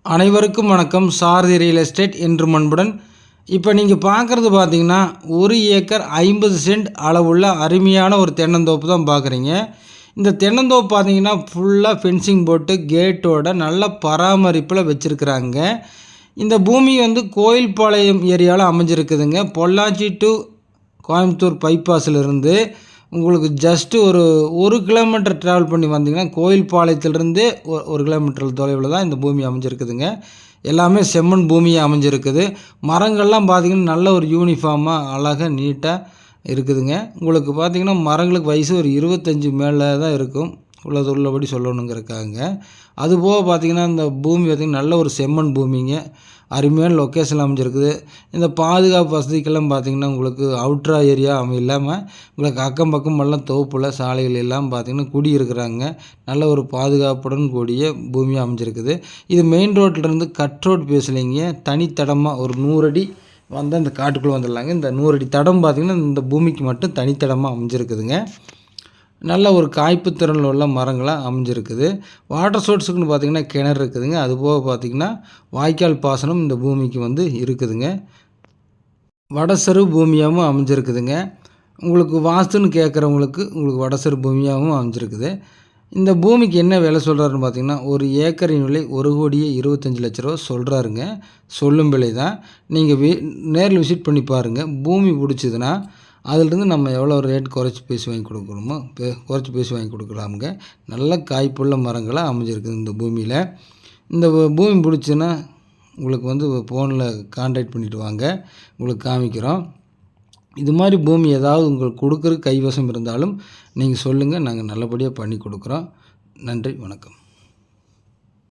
அனைவருக்கும் வணக்கம். சாரதி real estate என்று அன்புடன். இப்போ நீங்கள் பார்க்குறது பார்த்தீங்கன்னா 1 ஏக்கர் 50 சென்ட் அளவுள்ள அருமையான ஒரு தென்னந்தோப்பு தான் பார்க்குறீங்க. இந்த தென்னந்தோப்பு பார்த்தீங்கன்னா ஃபுல்லாக ஃபென்சிங் போட்டு கேட்டோட நல்ல பராமரிப்பில் வச்சுருக்குறாங்க. இந்த பூமி வந்து கோயில்பாளையம் ஏரியாவில் அமைஞ்சிருக்குதுங்க. பொள்ளாச்சி டு கோயம்புத்தூர் பைபாஸிலிருந்து உங்களுக்கு ஜஸ்ட்டு ஒரு கிலோமீட்டர் ட்ராவல் பண்ணி வந்தீங்கன்னா கோயில்பாளையத்திலிருந்து ஒரு கிலோமீட்டர் தொலைவில் தான் இந்த பூமி அமைஞ்சிருக்குதுங்க. எல்லாமே செம்மண் பூமியாக அமைஞ்சிருக்குது. மரங்கள்லாம் பார்த்திங்கன்னா நல்ல ஒரு யூனிஃபார்மாக அழகாக நீட்டாக இருக்குதுங்க. உங்களுக்கு பார்த்திங்கன்னா மரங்களுக்கு வயசு ஒரு 25 மேலே தான் இருக்கும், உள்ளபடி சொல்லணுங்கிறக்காங்க. அதுபோக பார்த்திங்கன்னா இந்த பூமி பார்த்திங்கன்னா நல்ல ஒரு செம்மண் பூமிங்க. அருமையான லொக்கேஷன் அமைஞ்சிருக்குது. இந்த பாதுகாப்பு வசதிக்கெல்லாம் பார்த்திங்கன்னா உங்களுக்கு அவுட்ரா ஏரியா இல்லாமல் உங்களுக்கு அக்கம் பக்கம் எல்லாம் தோப்புல சாலைகள் எல்லாம் பார்த்திங்கன்னா குடியிருக்கிறாங்க. நல்ல ஒரு பாதுகாப்புடன் கூடிய பூமியாக அமைஞ்சிருக்குது. இது மெயின் ரோட்லேருந்து கட் ரோடு பேசலைங்க. தனித்தடமாக ஒரு 100 அடி வந்தால் இந்த காட்டுக்குள்ளே வந்துடலாங்க. இந்த 100 அடி தடம் பார்த்திங்கன்னா இந்த பூமிக்கு மட்டும் தனித்தடமாக அமைஞ்சிருக்குதுங்க. நல்ல ஒரு காய்ப்பு திறனில் உள்ள மரங்களாக அமைஞ்சிருக்குது. வாட்டர் சோர்ஸுக்குன்னு பார்த்திங்கன்னா கிணறு இருக்குதுங்க. அதுபோக பார்த்திங்கன்னா வாய்க்கால் பாசனம் இந்த பூமிக்கு வந்து இருக்குதுங்க. வடசரு பூமியாகவும் அமைஞ்சிருக்குதுங்க. உங்களுக்கு வாஸ்துன்னு கேட்குறவங்களுக்கு உங்களுக்கு வடசரு பூமியாகவும் அமைஞ்சிருக்குது. இந்த பூமிக்கு என்ன விலை சொல்கிறாருன்னு பார்த்திங்கன்னா ஒரு ஏக்கரின் விலை 1,25,00,000 ரூபா சொல்கிறாருங்க. சொல்லும் விலை தான். நீங்கள் நேரில் விசிட் பண்ணி பாருங்கள். பூமி பிடிச்சிதுன்னா அதிலிருந்து நம்ம எவ்வளோ ரேட் குறைச்சி பேசி வாங்கி கொடுக்கணுமோ குறைச்சி பேசி வாங்கி கொடுக்கலாமுங்க. நல்ல காய்ப்புள்ள மரங்களாக அமைஞ்சிருக்குது இந்த பூமியில். இந்த பூமி பிடிச்சுன்னா உங்களுக்கு வந்து ஃபோனில் கான்டாக்ட் பண்ணிவிட்டு வாங்க, உங்களுக்கு காமிக்கிறோம். இது மாதிரி பூமி ஏதாவது உங்களுக்கு கொடுக்குற கைவசம் இருந்தாலும் நீங்கள் சொல்லுங்கள், நாங்கள் நல்லபடியாக பண்ணி கொடுக்குறோம். நன்றி, வணக்கம்.